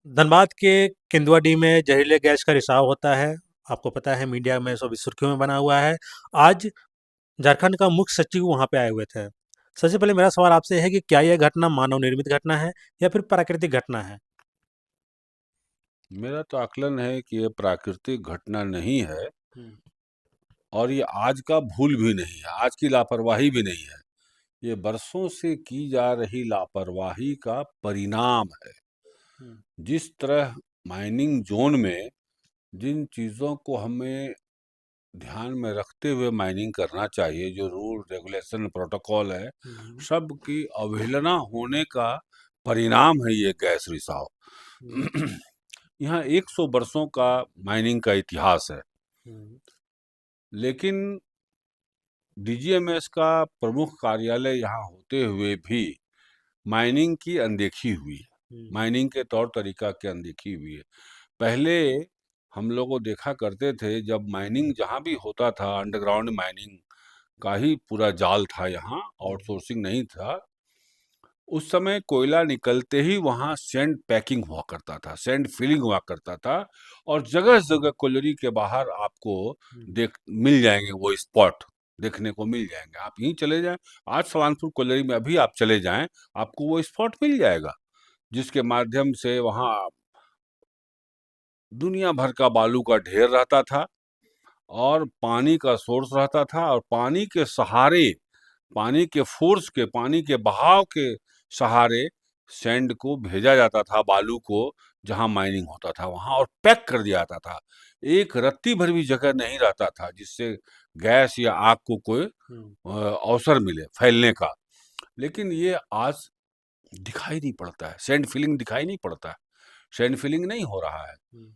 धनबाद के केंदुआडीह में जहरीले गैस का रिसाव होता है। आपको पता है मीडिया में सब सुर्खियों में बना हुआ है। आज झारखंड का मुख्य सचिव वहाँ पे आए हुए थे। सबसे पहले मेरा सवाल आपसे है कि क्या यह घटना मानव निर्मित घटना है या फिर प्राकृतिक घटना है? मेरा तो आकलन है कि ये प्राकृतिक घटना नहीं है हुँ, और ये आज का भूल भी नहीं है, आज की लापरवाही भी नहीं है। ये बरसों से की जा रही लापरवाही का परिणाम है। हुँ, जिस तरह माइनिंग ज़ोन में जिन चीज़ों को हमें ध्यान में रखते हुए माइनिंग करना चाहिए, जो रूल, रेगुलेशन, प्रोटोकॉल है, हुँ, सब की अवहेलना होने का परिणाम है ये गैस रिसाव। हुँ, यहाँ 100 बरसों का माइनिंग का इतिहास है, हुँ, लेकिन डीजीएमएस का प्रमुख कार्यालय यहाँ होते हुए भी माइनिंग की अनदेखी हुई है। हुँ, माइनिंग के तौर तरीका की अनदेखी हुई है। पहले हम लोग को देखा करते थे, जब माइनिंग जहाँ भी होता था, अंडरग्राउंड माइनिंग का ही पूरा जाल था यहाँ, हुँ, आउटसोर्सिंग नहीं था। उस समय कोयला निकलते ही वहाँ सैंड पैकिंग हुआ करता था, सैंड फिलिंग हुआ करता था और जगह-जगह कोयलरी के बाहर आपको हुँ, देख मिल जाएँगे वो स्पॉट, देखने को मिल जाएँगे। आप यहीं चले जाएँ, आज सवानपुर कोयलरी में अभी आप चले जाएँ, आपको वो स्पॉट मिल जाएगा, जिसके माध्यम से वहाँ दुनिया भर का बालू का ढेर रहता था और पानी का सोर्स रहता था और पानी के सहारे, पानी के फ़ोर्स के, पानी के बहाव के सहारे सैंड को भेजा जाता था, बालू को, जहाँ माइनिंग होता था वहाँ, और पैक कर दिया जाता था। एक रत्ती भर भी जगह नहीं रहता था जिससे गैस या आग को कोई हुँ, अवसर मिले फैलने का। लेकिन ये आज दिखाई नहीं पड़ता है, सैंड फिलिंग दिखाई नहीं पड़ता है, सैंड फिलिंग नहीं हो रहा है। हुँ,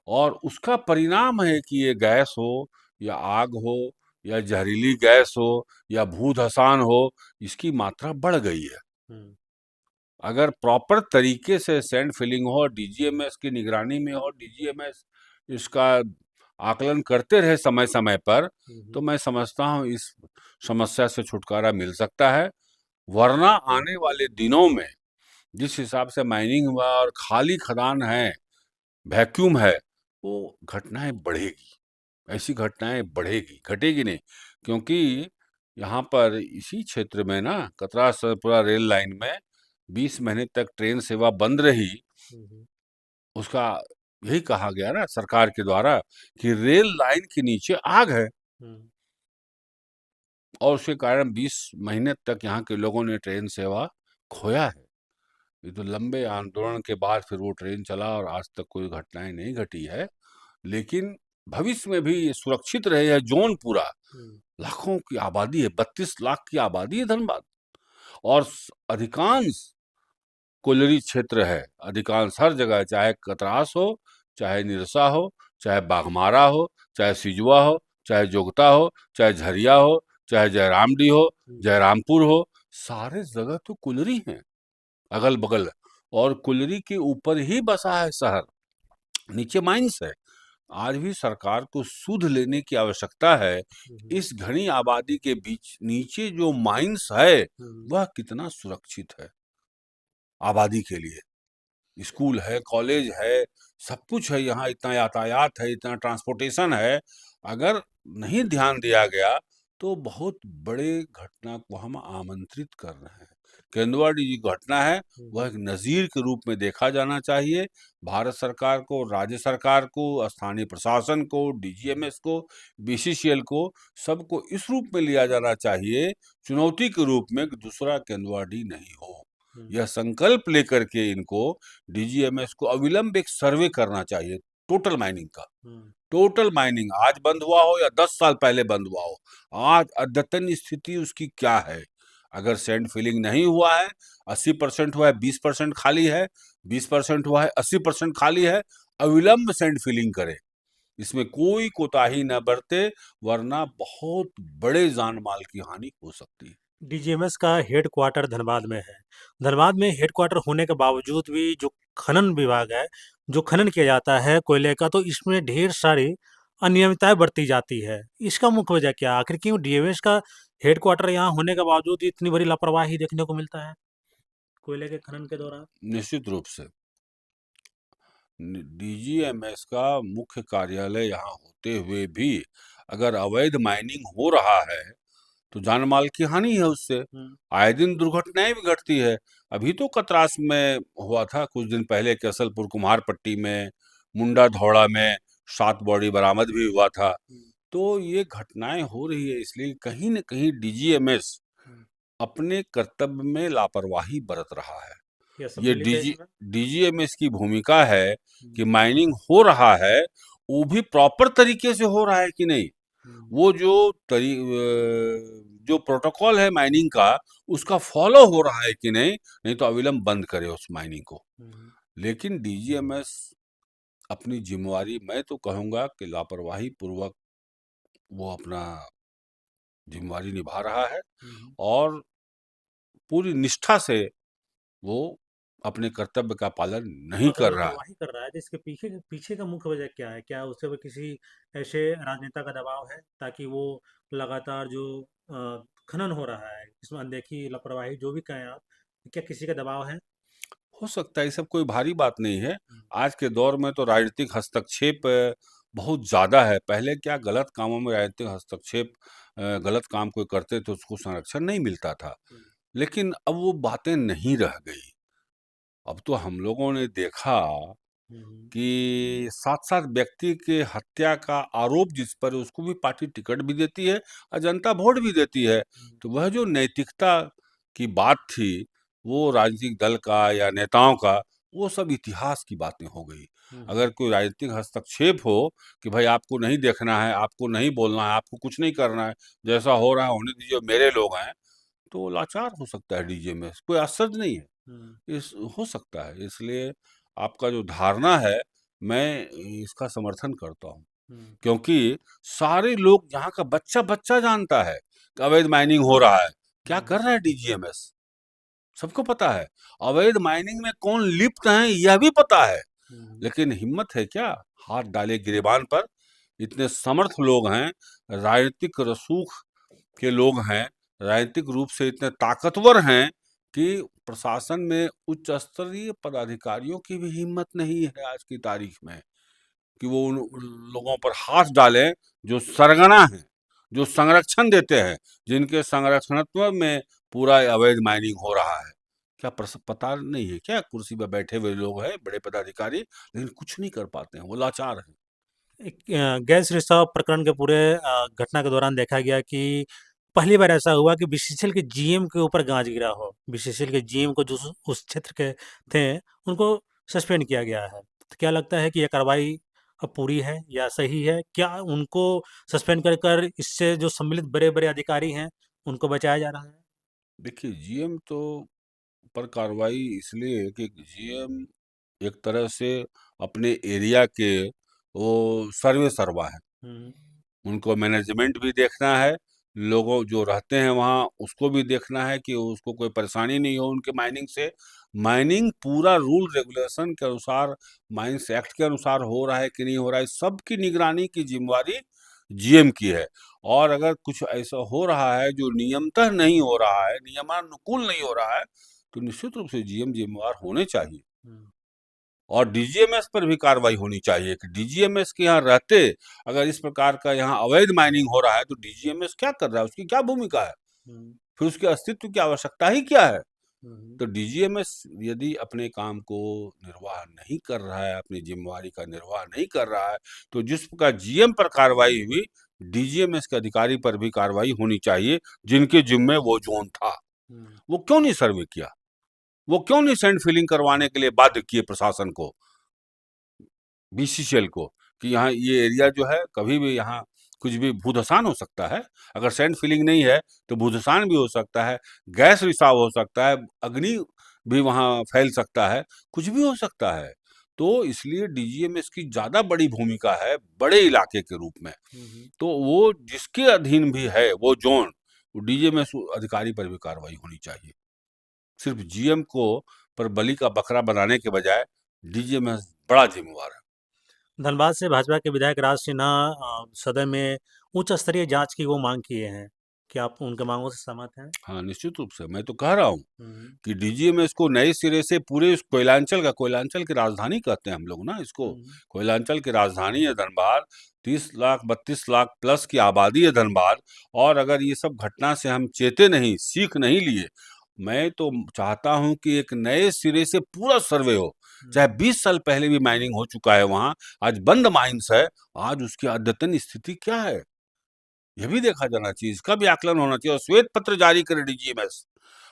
और उसका परिणाम है कि ये गैस हो या आग हो या जहरीली गैस हो या भूधसान हो, इसकी मात्रा बढ़ गई है। हुँ, अगर प्रॉपर तरीके से सैंड फिलिंग हो और डीजीएमएस की निगरानी में हो, डीजीएमएस इसका आकलन करते रहे समय-समय पर, हुँ, तो हुँ, मैं समझता हूँ इस समस्या से छुटकारा मिल सकता है। वरना आने वाले दिनों में जिस हिसाब से माइनिंग हुआ और खाली खदान है, वैक्यूम है, वो घटनाएँ बढ़ेगी। ऐसी घटनाएँ बढ़ेगी, घटेगी नहीं, क्योंकि यहाँ पर इसी क्षेत्र में ना कतरा सतपुरा रेल लाइन में 20 महीने तक ट्रेन सेवा बंद रही। हुँ, हुँ, उसका यही कहा गया ना सरकार के द्वारा कि रेल लाइन के नीचे आग है हुँ, और उसके कारण 20 महीने तक यहाँ के लोगों ने ट्रेन सेवा खोया है। ये तो लंबे आंदोलन के बाद फिर वो ट्रेन चला और आज तक कोई घटनाएँ नहीं घटी है। लेकिन भविष्य में भी ये सुरक्षित रहे, यह ज़ोन पूरा, हुँ, लाखों की आबादी है, 32 लाख की आबादी है धनबाद और अधिकांश कोयलरी क्षेत्र है, अधिकांश हर जगह, चाहे कतरास हो, चाहे निरसा हो, चाहे बाघमारा हो, चाहे सिजुआ हो, चाहे जोगता हो, चाहे झरिया हो, चाहे जयरामडीह हो, हुँ, जयरामपुर हो, सारे जगह तो कुलरी हैं, अगल-बगल, और कुलरी के ऊपर ही बसा है शहर, नीचे माइंस है। आज भी सरकार को सुध लेने की आवश्यकता है। हुँ, हुँ, इस घनी आबादी के बीच नीचे जो माइंस है, हुँ, वह कितना सुरक्षित है आबादी के लिए। स्कूल है, कॉलेज है, सब कुछ है यहाँ, इतना यातायात है, इतना ट्रांसपोर्टेशन है। अगर नहीं ध्यान दिया गया, तो बहुत बड़े घटना को हम आमंत्रित कर रहे हैं। केंदुआड़ी जो घटना है, हुँ, वह हुँ, एक नज़ीर के रूप में देखा जाना चाहिए। भारत सरकार को, राज्य सरकार को, स्थानीय प्रशासन को, डीजीएमएस को, बीसीसीएल को, सबको इस रूप में लिया जाना चाहिए, चुनौती के रूप में, कि दूसरा केंदुआड़ी नहीं हो। हुँ, यह संकल्प लेकर के इनको, डीजीएमएस को अविलंब एक सर्वे करना चाहिए टोटल माइनिंग का। हुँ, टोटल माइनिंग आज बंद हुआ हो या 10 साल पहले बंद हुआ हो, आज अद्यतन स्थिति उसकी क्या है? अगर सैंड फिलिंग नहीं हुआ है, 80% हुआ है, 20% खाली है, 20% हुआ है, 80% खाली है, अविलंब सैंड फिलिंग करें। इसमें कोई कोताही न बरते, वरना बहुत बड़े जान-माल की हानि हो सकती है। डीजीएमएस का हेडक्वार्टर धनबाद में है। धनबाद में हेडक्वार्टर होने के बावजूद भी जो खनन विभाग है, जो खनन किया जाता है कोयले का, तो इसमें ढेर सारी अनियमितताएँ बरती जाती है। इसका मुख्य वजह क्या है? आखिर क्यों डीएमएस का हेडक्वार्टर यहाँ होने के बावजूद इतनी बड़ी लापरवाही देखने को मिलता है, कोयले के खनन के दौरान? निश्चित रूप से। डीजीएमएस का मुख्य कार्यालय यहाँ होते हुए भी अगर अवैध माइनिंग हो रहा है तो जान माल की हानि है उससे। हम्म, आए दिन दुर्घटनाएं भी घटती है। अभी तो कतरास में हुआ था कुछ दिन पहले, केसलपुर कुम्हारपट्टी में, मुंडा धौड़ा में 7 बॉडी बरामद भी हुआ था। हम्म, तो ये घटनाएं हो रही है, इसलिए कहीं न कहीं डीजीएमएस हम्म। अपने कर्तव्य में लापरवाही बरत रहा है। यह ये सम्मिलित है इसमें। डीजीएमएस की भूमिका है हम्म, कि माइनिंग हो रहा है, वो भी प्रॉपर तरीके से हो रहा है कि नहीं। हम्म, वो जो प्रोटोकॉल है माइनिंग का, उसका फॉलो हो रहा है कि नहीं, नहीं तो अविलंब बंद करे उस माइनिंग को। हम्म, लेकिन डीजीएमएस अपनी जिम्मेवारी, मैं तो कहूंगा कि लापरवाही पूर्वक वो अपना जिम्मेवारी निभा रहा है हम्म। और पूरी निष्ठा से वो अपने कर्तव्य का पालन तो नहीं अगर कर रहा है। लापरवाही कर रहा है तो इसके पीछे पीछे का मुख्य वजह क्या है? क्या उसके ऊपर किसी ऐसे राजनेता का दबाव है ताकि वो लगातार जो खनन हो रहा है इसमें अनदेखी लापरवाही जो भी कहें आप, क्या किसी का दबाव है? हो सकता है ये सब कोई भारी बात नहीं है। हम्म, आज के दौर में तो राजनीतिक हस्तक्षेप बहुत ज़्यादा है। पहले क्या गलत कामों में राजनीतिक हस्तक्षेप, गलत काम कोई करते तो उसको संरक्षण नहीं मिलता था। हम्म, लेकिन अब वो बातें नहीं रह गई। अब तो हम लोगों ने देखा हम्म, कि 7-7 व्यक्ति के हत्या का आरोप जिस पर, उसको भी पार्टी टिकट भी देती है और जनता वोट भी देती है। हम्म, तो वह जो नैतिकता की बात थी, वो राजनीतिक दल का या नेताओं का, वो सब इतिहास की बातें हो गई। हम्म, अगर कोई राजनीतिक हस्तक्षेप हो कि भाई आपको नहीं देखना है, आपको नहीं बोलना है, आपको कुछ नहीं करना है, जैसा हो रहा है होने दीजिए, मेरे लोग हैं, तो लाचार हो सकता है डीजीएमएस। कोई आश्चर्य नहीं है। हम्म, इस हो सकता है, इसलिए आपका जो धारणा है, मैं इसका समर्थन करता हूँ। हम्म, क्योंकि सारे लोग, यहाँ का बच्चा-बच्चा जानता है कि अवैध माइनिंग हो रहा है। क्या हम्म, कर रहा है डीजीएमएस? सबको पता है। अवैध माइनिंग में कौन लिप्त हैं, यह भी पता है। हम्म, लेकिन हिम्मत है क्या हाथ डाले गिरेबान पर? इतने समर्थ लोग हैं, राजनीतिक रसूख के लोग हैं, राजनीतिक रूप से इतने ताकतवर हैं कि प्रशासन में उच्च स्तरीय पदाधिकारियों की भी हिम्मत नहीं है आज की तारीख में कि वो उन लोगों पर हाथ डालें जो सरगना हैं, जो संरक्षण देते हैं, जिनके संरक्षणत्व में पूरा अवैध माइनिंग हो रहा है। क्या पता नहीं है क्या, कुर्सी पर बैठे हुए लोग हैं बड़े पदाधिकारी, लेकिन कुछ नहीं कर पाते हैं, वो लाचार हैं। एक गैस रिसाव प्रकरण के पूरे घटना के दौरान देखा गया कि पहली बार ऐसा हुआ कि बीसीसीएल के जीएम के ऊपर गाज गिरा हो। बीसीसीएल के जीएम को जो उस क्षेत्र के थे उनको सस्पेंड किया गया है। तो क्या लगता है कि यह कार्रवाई अब पूरी है या सही है? क्या उनको सस्पेंड कर कर इससे जो सम्मिलित बड़े बड़े अधिकारी हैं उनको बचाया जा रहा है? देखिए, जीएम तो पर कार्रवाई इसलिए कि जीएम एक तरह से अपने एरिया के वो सर्वे सर्वा है। हम्म, उनको मैनेजमेंट भी देखना है, लोगों जो रहते हैं वहाँ उसको भी देखना है कि उसको कोई परेशानी नहीं हो उनके माइनिंग से। माइनिंग पूरा रूल रेगुलेशन के अनुसार, माइंस एक्ट के अनुसार हो रहा है कि नहीं हो रहा है, सबकी निगरानी की जिम्मेवारी जीएम की है। और अगर कुछ ऐसा हो रहा है जो नियमतः नहीं हो रहा है, नियमानुकूल नहीं हो रहा है, तो निश्चित रूप से जीएम जिम्मेवार होने चाहिए। हम्म, और डीजीएमएस पर भी कार्रवाई होनी चाहिए कि डीजीएमएस के यहाँ रहते, अगर इस प्रकार का यहाँ अवैध माइनिंग हो रहा है तो डीजीएमएस क्या कर रहा है, उसकी क्या भूमिका है, हम्म, फिर उसके अस्तित्व की आवश्यकता ही क्या है। हम्म, तो डीजीएमएस यदि अपने काम को निर्वाह नहीं कर रहा है, अपनी जिम्मेवारी का निर्वाह नहीं कर रहा है, तो जिस प्रकार जीएम पर कार्रवाई हुई, डीजीएमएस के अधिकारी पर भी कार्रवाई होनी चाहिए, जिनके जिम्मे वो जोन था। हम्म, वो क्यों नहीं सर्वे किया? वो क्यों नहीं सैंड फिलिंग करवाने के लिए बाध्य किए प्रशासन को, बीसीसीएल को, कि यहाँ ये एरिया जो है कभी भी यहाँ कुछ भी भूधसान हो सकता है। अगर सैंड फिलिंग नहीं है तो भूधसान भी हो सकता है, गैस रिसाव हो सकता है, अग्नि भी वहाँ फैल सकता है, कुछ भी हो सकता है। तो इसलिए डीजीएमएस की ज़्यादा बड़ी भूमिका है बड़े इलाके के रूप में। हम्म, तो वो जिसके अधीन भी है वो ज़ोन, वो डीजीएमएस अधिकारी पर भी कार्रवाई होनी चाहिए। सिर्फ जीएम को पर बलि का बकरा बनाने के बजाय डीजीएमएस बड़ा ज़िम्मेवार है। धनबाद से भाजपा के विधायक राज सिन्हा सदन में उच्च स्तरीय जांच की वो मांग किए हैं। क्या आप उनके मांगों से सहमत हैं? हाँ, निश्चित रूप से, मैं तो कह रहा हूँ हुँ, कि डीजीएमएस को नए सिरे से पूरे इस कोयलांचल की राजधानी कहते हैं हम लोग ना इसको। हुँ, कोयलांचल की राजधानी है धनबाद, 30 लाख 32 लाख प्लस की आबादी है धनबाद। और अगर ये सब घटना से हम चेते नहीं, सीख नहीं लिए, मैं तो चाहता हूँ कि एक नए सिरे से पूरा सर्वे हो। चाहे हुँ, 20 साल पहले भी माइनिंग हो चुका है वहाँ, आज बंद माइन्स है, आज उसकी अद्यतन स्थिति क्या है? ये भी देखा जाना चाहिए, इसका भी आकलन होना चाहिए और श्वेत पत्र जारी करे डीजीएमएस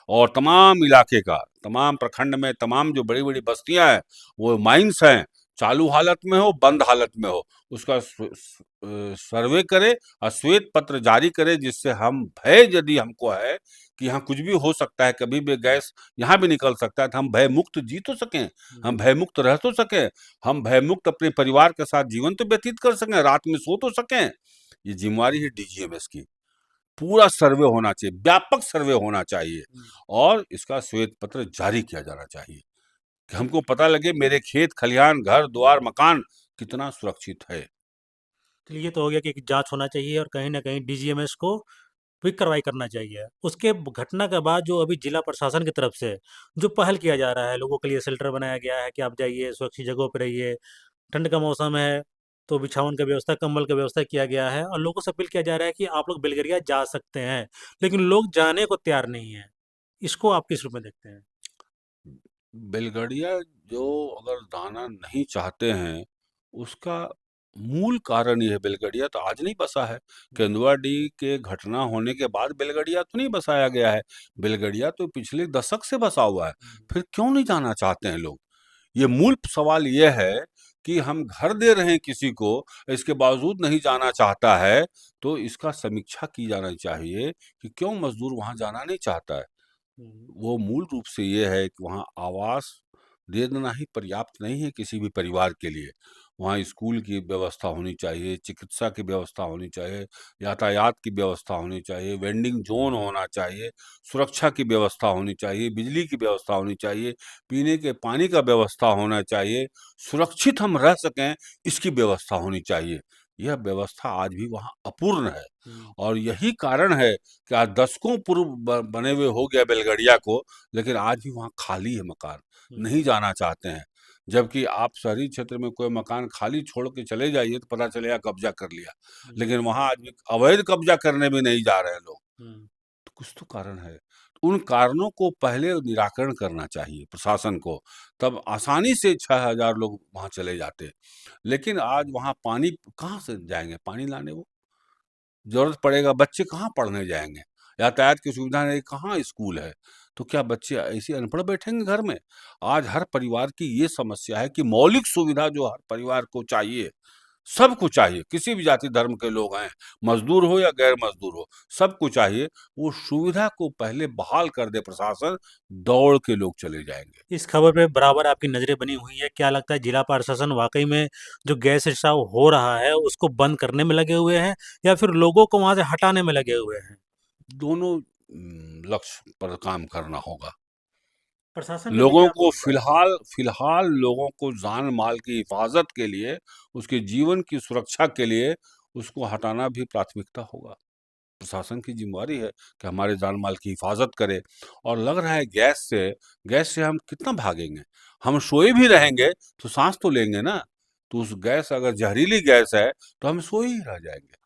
और तमाम इलाके का, तमाम प्रखंड में तमाम जो बड़ी-बड़ी बस्तियाँ हैं, वो माइन्स हैं, चालू हालत में हो, बंद हालत में हो, उसका सर्वे करे और श्वेत पत्र जारी करे जिससे हम भय यदि हमको है कि यहाँ कुछ भी हो सकता है, कभी भी गैस यहाँ भी निकल सकता है, तो हम भयमुक्त जी तो सकें, हम हुँ। भयमुक्त रह तो सकें, हम भयमुक्त अपने परिवार के साथ जीवन तो व्यतीत कर सकें, रात में सो तो सकें। ये ज़िम्मेवारी है डीजीएमएस की। पूरा सर्वे होना चाहिए, व्यापक सर्वे होना चाहिए हुँ। और इसका श्वेत पत्र जारी किया जाना चाहिए कि हमको पता लगे मेरे खेत खलिहान, घर-द्वार, मकान कितना सुरक्षित है। चलिए ये तो हो गया कि जाँच होना चाहिए और कहीं न कहीं डीजीएमएस को क्विक कार्रवाई करना चाहिए। उसके घटना के बाद जो अभी जिला प्रशासन की तरफ से जो पहल किया जा रहा है, लोगों के लिए शेल्टर बनाया गया है कि आप जाइए, सुरक्षित जगहों पे रहिए। ठंड का मौसम है, तो बिछावन का व्यवस्था, कंबल का व्यवस्था किया गया है और लोगों से अपील किया जा रहा है कि आप लोग बेलगरिया जा सकते हैं, लेकिन लोग जाने को तैयार नहीं हैं। इसको आप किस रूप में देखते हैं? बेलगड़िया जो अगर दाना नहीं चाहते हैं, उसका मूल कारण ये है बेलगड़िया तो आज नहीं बसा है। हुँ, केंदुआडीह के घटना होने के बाद बेलगड़िया तो नहीं बसाया गया है। बेलगड़िया तो पिछले दशक से बसा हुआ है। हुँ, फिर क्यों नहीं जाना चाहते हैं लोग? ये मूल सवाल ये है कि हम घर दे रहे हैं किसी को, इसके बावजूद नहीं जाना चाहता है, तो इसका समीक्षा की जाना चाहिए कि क्यों मज़दूर वहाँ जाना नहीं चाहता है। हुँ, वो मूल रूप से ये है कि वहाँ आवास दे देना ही पर्याप्त नहीं है किसी भी परिवार के लिए। वहाँ स्कूल की व्यवस्था होनी चाहिए, चिकित्सा की व्यवस्था होनी चाहिए, यातायात की व्यवस्था होनी चाहिए, वेंडिंग ज़ोन होना चाहिए, सुरक्षा की व्यवस्था होनी चाहिए, बिजली की व्यवस्था होनी चाहिए, पीने के पानी का व्यवस्था होना चाहिए, सुरक्षित हम रह सकें, इसकी व्यवस्था होनी चाहिए। यह व्यवस्था आज भी वहाँ अपूर्ण है हुँ, और यही कारण है कि आज दशकों पूर्व बने हुए हो गया बेलगड़िया को, लेकिन आज भी वहाँ खाली है मकान, हुँ, नहीं जाना चाहते हैं। जबकि आप शहरी क्षेत्र में कोई मकान खाली छोड़ के चले जाइए तो पता चलेगा कब्जा कर लिया, हुँ, लेकिन वहाँ आज भी अवैध कब्जा करने भी नहीं जा रहे हैं लोग। हुँ, तो कुछ तो कारण है। तो उन कारणों को पहले निराकरण करना चाहिए प्रशासन को, तब आसानी से 6000 लोग वहाँ चले जाते। लेकिन आज वहाँ पानी कहाँ से जाएँगे पानी लाने वो? ज़रूरत पड़ेगा, बच्चे कहाँ पढ़ने जाएँगे? यातायात की सुविधा नहीं, कहाँ स्कूल है? तो क्या बच्चे ऐसे अनपढ़ बैठेंगे घर में? आज हर परिवार की ये समस्या है कि मौलिक सुविधा जो हर परिवार को चाहिए, सबको चाहिए, किसी भी जाति धर्म के लोग हैं, मज़दूर हो या गैर मज़दूर हो, सबको चाहिए। वो सुविधा को पहले बहाल कर दे प्रशासन, दौड़ के लोग चले जाएँगे। इस खबर पे बराबर आपकी नज़रें बनी हुई हैं। क्या लगता है जिला प्रशासन वाक़ई में जो गैस रिसाव हो रहा है, उसको बंद करने में लगे हुए हैं या फिर लोगों को वहाँ से हटाने में लगे हुए हैं? दोनों लक्ष्य पर काम करना होगा। प्रशासन के लिए लोगों क्या को भूमिका है? फ़िलहाल फ़िलहाल लोगों को जान-माल की हिफ़ाज़त के लिए, उसके जीवन की सुरक्षा के लिए उसको हटाना भी प्राथमिकता होगा। प्रशासन की ज़िम्मेवारी है कि हमारे जान-माल की हिफ़ाज़त करे और लग रहा है गैस से हम कितना भागेंगे? हम सोए भी रहेंगे तो साँस तो लेंगे ना, तो उस गैस अगर ज़हरीली गैस है, तो हम सोए ही रह जाएँगे।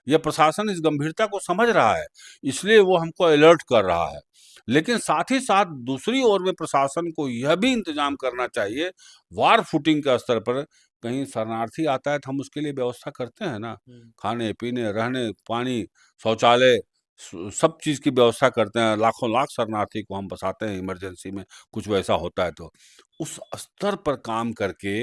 यह प्रशासन इस गंभीरता को समझ रहा है, इसलिए वो हमको अलर्ट कर रहा है। लेकिन साथ ही साथ दूसरी ओर में प्रशासन को यह भी इंतज़ाम करना चाहिए, वार फुटिंग के स्तर पर कहीं शरणार्थी आता है तो हम उसके लिए व्यवस्था करते हैं ना, हुँ, खाने-पीने, रहने, पानी, शौचालय सब चीज़ की व्यवस्था करते हैं, लाखों लाख शरणार्थी को हम बसाते हैं इमरजेंसी में, कुछ वैसा होता है तो। उस स्तर पर काम करके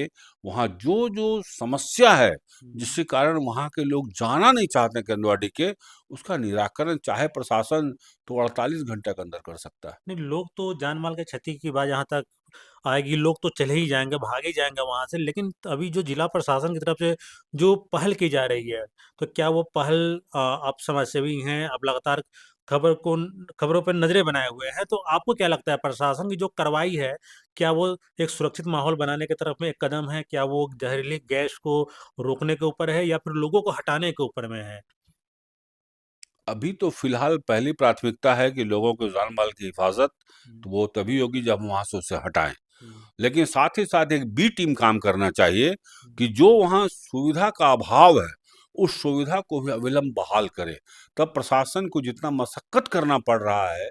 वहाँ जो-जो समस्या है हुँ। जिसके कारण वहाँ के लोग जाना नहीं चाहते केंदुआडीह के, उसका निराकरण चाहे प्रशासन तो 48 घंटे के अंदर कर सकता है। नहीं, लोग तो जान-माल की क्षति की बात जहाँ तक आएगी, लोग तो चले ही जाएँगे, भाग ही जाएँगे वहाँ से। लेकिन अभी जो जिला प्रशासन की तरफ से जो पहल की जा रही है, तो क्या वो पहल आप समाजसेवी हैं, आप लगातार खबरों पर नज़रें बनाए हुए हैं, तो आपको क्या लगता है प्रशासन की जो कार्रवाई है, क्या वो एक सुरक्षित माहौल बनाने की तरफ में एक कदम है? क्या वो ज़हरीली गैस को रोकने के ऊपर है या फिर लोगों को हटाने के ऊपर में है? अभी तो फिलहाल पहली प्राथमिकता है कि लोगों को जान माल की हिफाजत, हुँ, तो वो तभी होगी जब हम वहाँ से उसे हटाएँ। हुँ, लेकिन साथ ही साथ एक बी टीम काम करना चाहिए हुँ। कि जो वहाँ सुविधा का अभाव है, उस सुविधा को भी अविलंब बहाल करे। तब प्रशासन को जितना मशक्कत करना पड़ रहा है,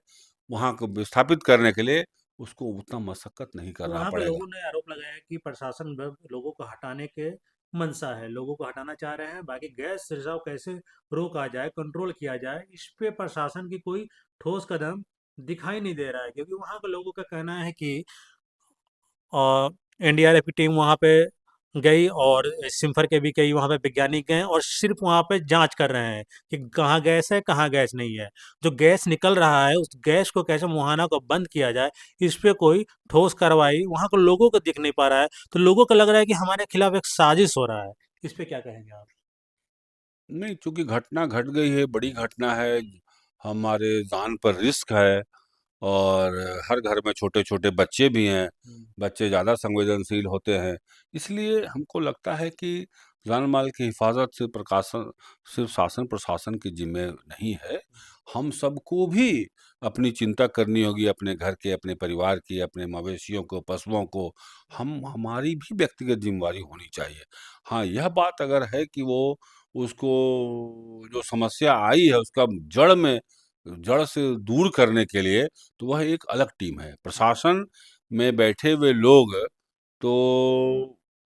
वहाँ को विस्थापित करने के लिए, उसको उतना मशक्कत नहीं तो करना वहाँ पे पड़ेगा। लोगों ने आरोप लगाया है कि प्रशासन लोगों को हटाने के मंशा है, लोगों को हटाना चाह रहे हैं, बाकी गैस रिसाव कैसे रोका जाए, कंट्रोल किया जाए, इस पे प्रशासन की कोई ठोस कदम दिखाई नहीं दे रहा है, क्योंकि वहाँ के लोगों का कहना है कि एनडीआरएफ की टीम वहाँ पे गई और सिम्फर के भी कई वहाँ पे वैज्ञानिक गए और सिर्फ वहाँ पे जांच कर रहे हैं कि कहाँ गैस है, कहाँ गैस नहीं है। जो गैस निकल रहा है, उस गैस को कैसे मुहाना को बंद किया जाए, इस पे कोई ठोस कार्रवाई वहाँ के लोगों को दिख नहीं पा रहा है। तो लोगों को लग रहा है कि हमारे खिलाफ एक साजिश हो रहा है। इस पे क्या कहेंगे आप? नहीं, चूँकि घटना घट गई है, बड़ी घटना है, हमारे जान पर रिस्क है और हर घर में छोटे-छोटे बच्चे भी हैं, हुँ, बच्चे ज़्यादा संवेदनशील होते हैं। इसलिए हमको लगता है कि जान-माल की हिफाज़त सिर्फ़ शासन-प्रशासन की ज़िम्मे नहीं है, हम सबको भी अपनी चिंता करनी होगी अपने घर के, अपने परिवार की, अपने मवेशियों को, पशुओं को, हमारी भी व्यक्तिगत ज़िम्मेवारी होनी चाहिए। हाँ, यह बात अगर है कि वो उसको जो समस्या आई है उसका जड़ से दूर करने के लिए तो वह एक अलग टीम है। हुँ, प्रशासन में बैठे हुए लोग तो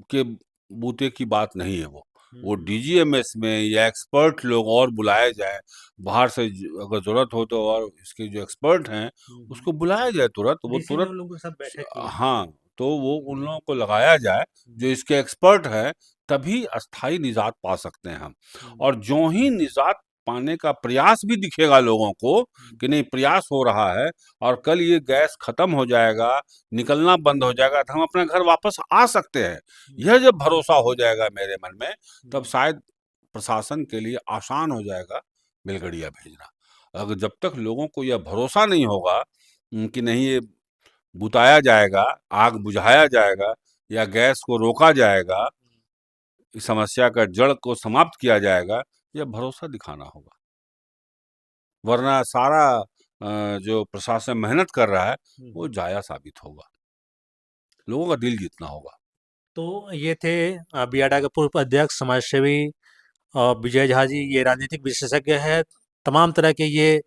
के बूते की बात नहीं है वो। हुँ, वो हुँ, डीजीएमएस में या एक्सपर्ट लोग और बुलाए जाएँ, बाहर से अगर ज़रूरत हो तो और इसके जो एक्सपर्ट हैं, हुँ, हुँ। उसको बुलाया जाए तुरंत, वो डीसी ने तुरंत उन लोगों के साथ स बैठक की है। हाँ, तो वो उन हुँ, लोगों को लगाया जाए, हुँ, जो इसके एक्सपर्ट हैं, तभी अस्थायी निजात पा सकते हैं हम। हुँ, और ज्यों ही निजात पाने का प्रयास भी दिखेगा लोगों को हुँ, कि नहीं प्रयास हो रहा है और कल ये गैस खत्म हो जाएगा, निकलना बंद हो जाएगा तो हम अपने घर वापस आ सकते हैं। हुँ, यह जब भरोसा हो जाएगा मेरे मन में, तब हुँ, शायद प्रशासन के लिए आसान हो जाएगा बेलगड़िया भेजना। अगर जब तक लोगों को यह भरोसा नहीं होगा कि नहीं ये बुताया जाएगा, आग बुझाया जाएगा या गैस को रोका जाएगा, हुँ। इस समस्या का जड़ को समाप्त किया जाएगा, यह भरोसा दिखाना होगा। वरना सारा जो प्रशासन मेहनत कर रहा है, हुँ, वो हुँ। ज़ाया साबित होगा। लोगों का दिल जीतना होगा। तो ये थे बियाडा के पूर्व अध्यक्ष समाजसेवी विजय झा जी। ये राजनीतिक विशेषज्ञ है। तमाम तरह के ये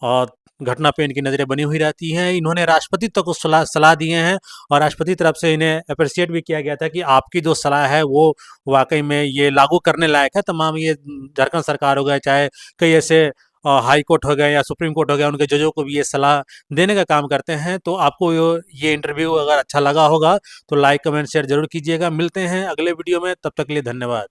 अ, घटना पे इनकी नज़रें बनी हुई रहती हैं। इन्होंने राष्ट्रपति तक को सलाह सलाह दिए हैं और राष्ट्रपति तरफ से इन्हें अप्रिशिएट भी किया गया था कि आपकी जो सलाह है वो वाकई में ये लागू करने लायक है। तमाम ये झारखंड सरकार हो गए, चाहे कई ऐसे हाई कोर्ट हो गए या सुप्रीम कोर्ट हो गया, उनके जजों को भी ये सलाह देने का काम करते हैं। तो आपको ये इंटरव्यू अगर अच्छा लगा होगा तो लाइक कमेंट शेयर जरूर कीजिएगा। मिलते हैं अगले वीडियो में, तब तक के लिए धन्यवाद।